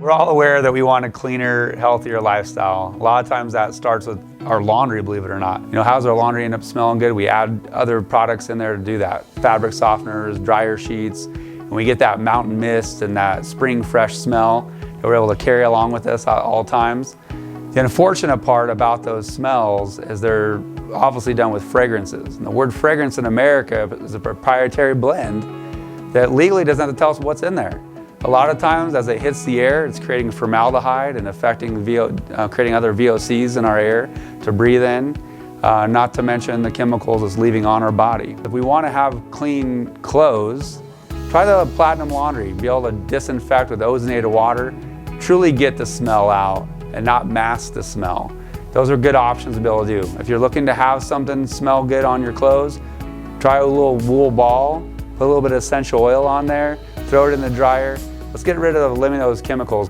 We're all aware that we want a cleaner, healthier lifestyle. A lot of times that starts with our laundry, believe it or not. You know, how's our laundry end up smelling good? We add other products in there to do that. Fabric softeners, dryer sheets, and we get that mountain mist and that spring fresh smell that we're able to carry along with us at all times. The unfortunate part about those smells is they're obviously done with fragrances. And the word fragrance in America is a proprietary blend that legally doesn't have to tell us what's in there. A lot of times as it hits the air, it's creating formaldehyde and affecting creating other VOCs in our air to breathe in, not to mention the chemicals it's leaving on our body. If we want to have clean clothes, try the Platinum Laundry. Be able to disinfect with ozonated water, truly get the smell out and not mask the smell. Those are good options to be able to do. If you're looking to have something smell good on your clothes, try a little wool ball, put a little bit of essential oil on there, throw it in the dryer. Let's get rid of eliminating those chemicals.